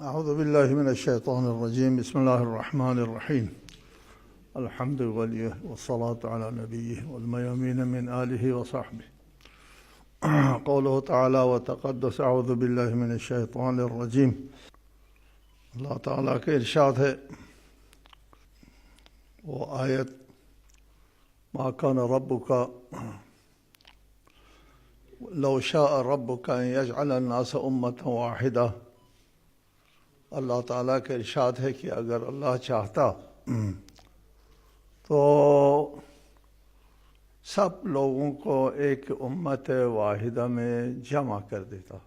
أعوذ بالله من الشيطان الرجيم. بسم الله الرحمن الرحيم. الحمد لله والصلاة على نبيه والميامين من آله وصحبه. قوله تعالى وتقدس أعوذ بالله من الشيطان الرجيم. اللہ تعالیٰ کے ارشاد ہے وہ آیت ما كان ربك لو شاء ربك أن يجعل الناس أمة واحدة. اللہ تعالیٰ کے ارشاد ہے کہ اگر اللہ چاہتا تو سب لوگوں کو ایک امت واحدہ میں جمع کر دیتا،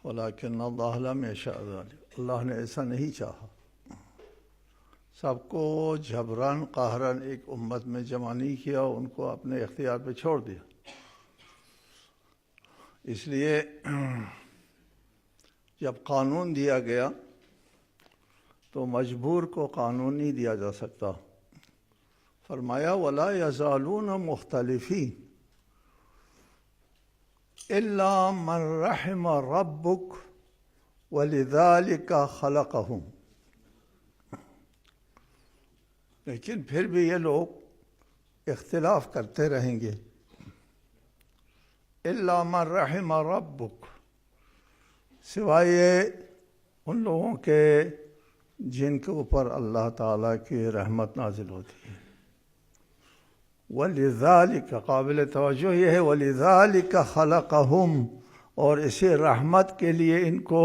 ولیکن اللہ لم یشاء ذلک، اللہ نے ایسا نہیں چاہا، سب کو جبراً قہراً ایک امت میں جمع نہیں کیا، ان کو اپنے اختیار پہ چھوڑ دیا۔ اس لیے جب قانون دیا گیا تو مجبور کو قانون نہیں دیا جا سکتا۔ فرمایا وَلَا يَزَالُونَ مُخْتَلِفِينَ إِلَّا مَنْ رَحِمَ رَبُّكَ وَلِذَلِكَ خَلَقَهُمْ۔ لیکن پھر بھی یہ لوگ اختلاف کرتے رہیں گے۔ إِلَّا مَنْ رَحِمَ رَبُّكَ، سوائے ان لوگوں کے جن کے اوپر اللہ تعالیٰ کی رحمت نازل ہوتی ہے۔ وَلِذَلِكَ، قابل توجہ یہ ہے وَلِذَلِكَ خَلَقَهُمْ، اور اسی رحمت کے لیے ان کو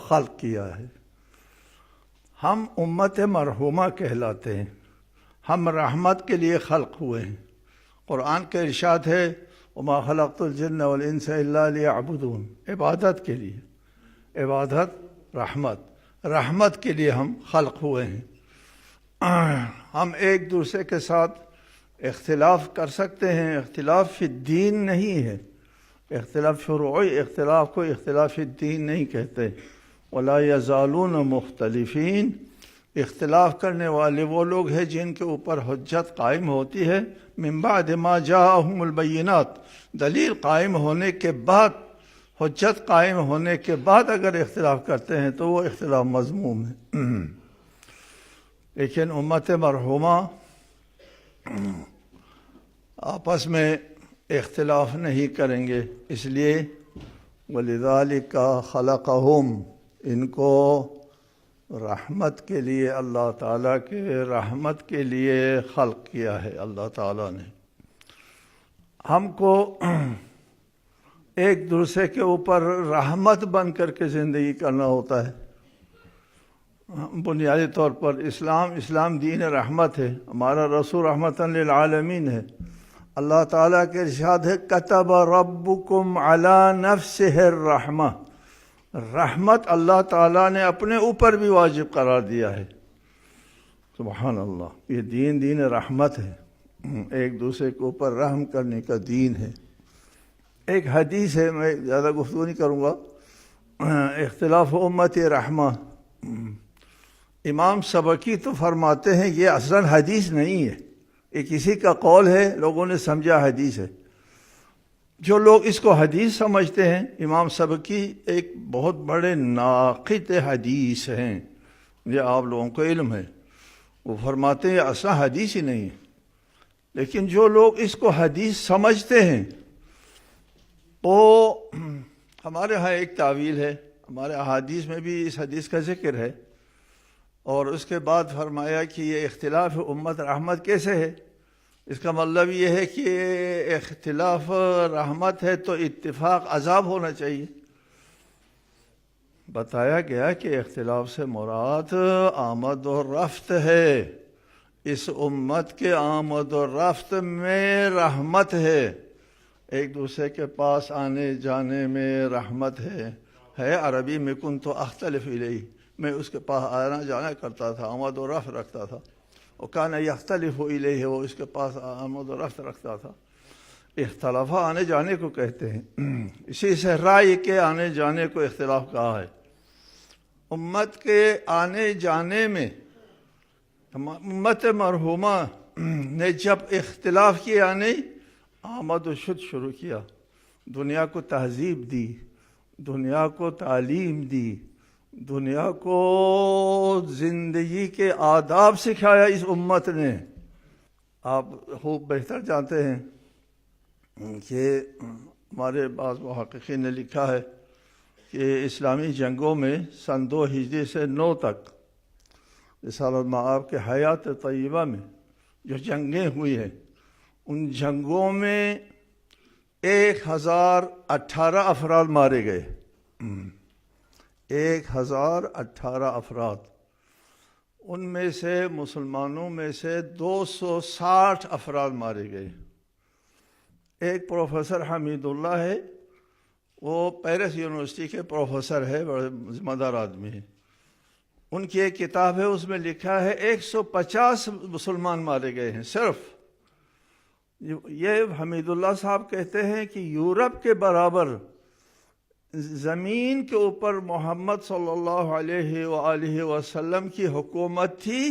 خلق کیا ہے۔ ہم امت مرحومہ کہلاتے ہیں، ہم رحمت کے لیے خلق ہوئے ہیں۔ قرآن کا ارشاد ہے وَمَا خَلَقْتُ الْجِنَّ وَالْإِنسَ إِلَّا لِيَعْبُدُونَ، عبادت کے لیے، عبادت رحمت کے لیے ہم خلق ہوئے ہیں۔ ہم ایک دوسرے کے ساتھ اختلاف کر سکتے ہیں، اختلاف فی الدین نہیں ہے، اختلاف شروعی اختلاف کو اختلاف فی الدین نہیں کہتے۔ وَلَا يَزَالُونَ مُخْتَلِفِينَ، اختلاف کرنے والے وہ لوگ ہیں جن کے اوپر حجت قائم ہوتی ہے، من بعد ما جاءہم البینات، دلیل قائم ہونے کے بعد، حجت قائم ہونے کے بعد اگر اختلاف کرتے ہیں تو وہ اختلاف مذموم ہے۔ لیکن امت مرحومہ آپس میں اختلاف نہیں کریں گے، اس لیے وَلِذَلِكَ خَلَقَهُمْ، ان کو رحمت کے لیے، اللہ تعالیٰ کے رحمت کے لیے خلق کیا ہے اللہ تعالیٰ نے۔ ہم کو ایک دوسرے کے اوپر رحمت بن کر کے زندگی کرنا ہوتا ہے۔ بنیادی طور پر اسلام دین رحمت ہے، ہمارا رسول رحمت للعالمین ہے۔ اللہ تعالیٰ کے ارشاد ہے کتب ربکم علی نفسہ الرحمہ، رحمت اللہ تعالیٰ نے اپنے اوپر بھی واجب قرار دیا ہے۔ سبحان اللہ، یہ دین رحمت ہے، ایک دوسرے کے اوپر رحم کرنے کا دین ہے۔ ایک حدیث ہے، میں زیادہ گفتگو نہیں کروں گا، اختلاف امت رحمہ۔ امام سبکی تو فرماتے ہیں یہ اصلاً حدیث نہیں ہے، یہ کسی کا قول ہے، لوگوں نے سمجھا حدیث ہے۔ جو لوگ اس کو حدیث سمجھتے ہیں، امام سبکی ایک بہت بڑے ناقد حدیث ہیں، یہ آپ لوگوں کو علم ہے، وہ فرماتے ہیں یہ اصلاً حدیث ہی نہیں ہے۔ لیکن جو لوگ اس کو حدیث سمجھتے ہیں، وہ ہمارے ہاں ایک تعویل ہے، ہمارے احادیث میں بھی اس حدیث کا ذکر ہے، اور اس کے بعد فرمایا کہ یہ اختلاف امت رحمت کیسے ہے؟ اس کا مطلب یہ ہے کہ اختلاف رحمت ہے تو اتفاق عذاب ہونا چاہیے۔ بتایا گیا کہ اختلاف سے مراد آمد و رفت ہے، اس امت کے آمد و رفت میں رحمت ہے، ایک دوسرے کے پاس آنے جانے میں رحمت ہے۔ عربی میں کنت اختلف الیہ، میں اس کے پاس آنا جانا کرتا تھا، آمد و رفت رکھتا تھا، وکان یختلف الیہ، وہ اس کے پاس آمد و رفت رکھتا تھا۔ اختلاف آنے جانے کو کہتے ہیں، اسی سے رائے کے آنے جانے کو اختلاف کہا ہے۔ امت کے آنے جانے میں امت مرحومہ نے جب اختلاف کیا نہیں، آمد و شد شروع کیا، دنیا کو تہذیب دی، دنیا کو تعلیم دی، دنیا کو زندگی کے آداب سکھایا اس امت نے۔ آپ خوب بہتر جانتے ہیں کہ ہمارے بعض محققین نے لکھا ہے کہ اسلامی جنگوں میں سن 2 ہجری سے 9 تک رسالۃ مآب کے حیات طیبہ میں جو جنگیں ہوئی ہیں، ان جنگوں میں 1018 افراد مارے گئے۔ 1018 افراد، ان میں سے مسلمانوں میں سے 260 افراد مارے گئے۔ ایک پروفیسر حمید اللہ ہے، وہ پیرس یونیورسٹی کے پروفیسر ہے، بڑے ذمہ دار آدمی ہے۔ ان کی ایک کتاب ہے، اس میں لکھا ہے 150 مسلمان مارے گئے ہیں صرف۔ یہ حمید اللہ صاحب کہتے ہیں کہ یورپ کے برابر زمین کے اوپر محمد صلی اللہ علیہ وآلہ وسلم کی حکومت تھی،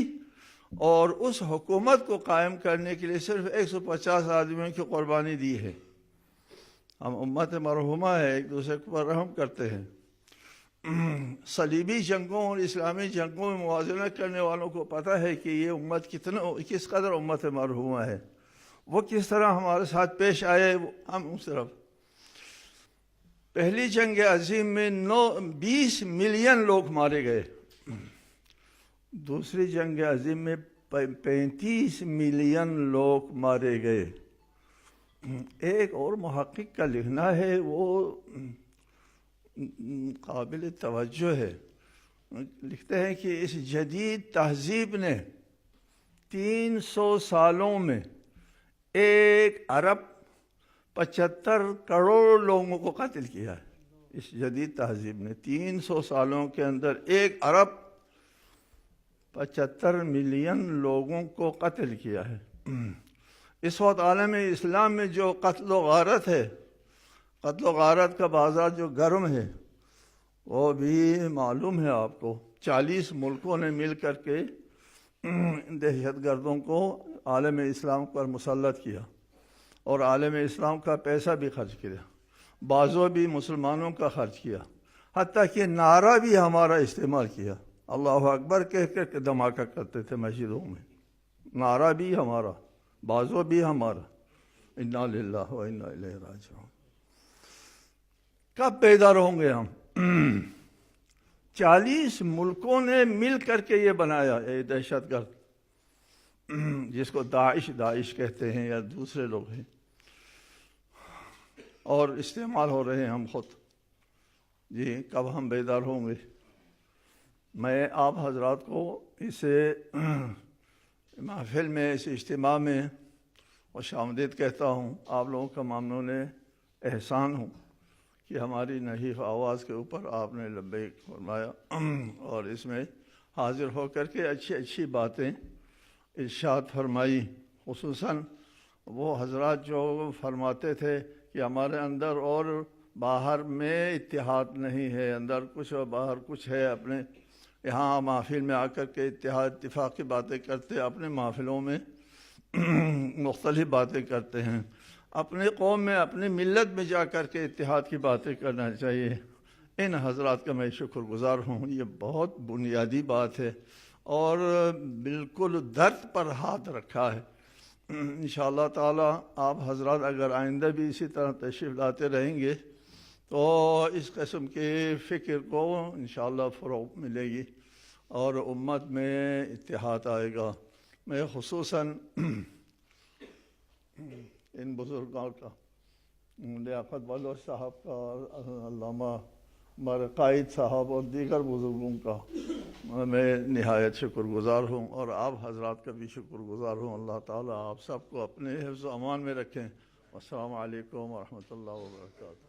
اور اس حکومت کو قائم کرنے کے لیے صرف 150 آدمیوں کی قربانی دی ہے۔ ہم امت مرحومہ ہے، ایک دوسرے پر رحم کرتے ہیں۔ صلیبی جنگوں اور اسلامی جنگوں میں موازنہ کرنے والوں کو پتہ ہے کہ یہ امت کس قدر امت مرحومہ ہے، وہ کس طرح ہمارے ساتھ پیش آئے۔ ہم صرف پہلی جنگ عظیم میں 20 ملین لوگ مارے گئے، دوسری جنگ عظیم میں 35 ملین لوگ مارے گئے۔ ایک اور محقق کا لکھنا ہے، وہ قابل توجہ ہے، لکھتے ہیں کہ اس جدید تہذیب نے 300 سالوں میں 1 ارب 75 کروڑ لوگوں کو قتل کیا ہے۔ اس جدید تہذیب نے 300 سالوں کے اندر 1 ارب 75 ملین لوگوں کو قتل کیا ہے۔ اس وقت عالم اسلام میں جو قتل و غارت ہے، قتل و غارت کا بازار جو گرم ہے، وہ بھی معلوم ہے آپ کو۔ 40 ملکوں نے مل کر کے دہشت گردوں کو عالم اسلام پر مسلط کیا، اور عالم اسلام کا پیسہ بھی خرچ کیا، بعضوں بھی مسلمانوں کا خرچ کیا، حتیٰ کہ نعرہ بھی ہمارا استعمال کیا، اللہ اکبر کہہ کر کے دھماکہ کرتے تھے مسجدوں میں۔ نعرہ بھی ہمارا، بعضوں بھی ہمارا۔ انا للہ و انا الیہ راجعون۔ کب بیدار ہوں گے ہم؟ 40 ملکوں نے مل کر کے یہ بنایا، یہ دہشت گرد جس کو داعش کہتے ہیں یا دوسرے لوگ ہیں، اور استعمال ہو رہے ہیں ہم خود۔ جی کب ہم بیدار ہوں گے؟ میں آپ حضرات کو اس محفل میں، اس اجتماع میں خوش آمدید کہتا ہوں۔ آپ لوگوں کا ممنون احسان ہوں کہ ہماری نحیف آواز کے اوپر آپ نے لبیک فرمایا، اور اس میں حاضر ہو کر کے اچھی اچھی باتیں ارشاد فرمائی۔ خصوصاً وہ حضرات جو فرماتے تھے کہ ہمارے اندر اور باہر میں اتحاد نہیں ہے، اندر کچھ اور باہر کچھ ہے۔ اپنے یہاں محفل میں آ کر کے اتحاد اتفاق کی باتیں کرتے، اپنے محفلوں میں مختلف باتیں کرتے ہیں۔ اپنے قوم میں، اپنی ملت میں جا کر کے اتحاد کی باتیں کرنا چاہیے۔ ان حضرات کا میں شکر گزار ہوں۔ یہ بہت بنیادی بات ہے، اور بالکل درد پر ہاتھ رکھا ہے۔ انشاءاللہ تعالی آپ حضرات اگر آئندہ بھی اسی طرح تشریف لاتے رہیں گے تو اس قسم کے فکر کو انشاءاللہ فروغ ملے گی، اور امت میں اتحاد آئے گا۔ میں خصوصاً ان بزرگوں کا، لیاقت بلوچ صاحب کا، علامہ ہمارے قائد صاحب اور دیگر بزرگوں کا میں نہایت شکر گزار ہوں، اور آپ حضرات کا بھی شکر گزار ہوں۔ اللہ تعالیٰ آپ سب کو اپنے حفظ و امان میں رکھیں۔ السلام علیکم ورحمۃ اللہ وبرکاتہ۔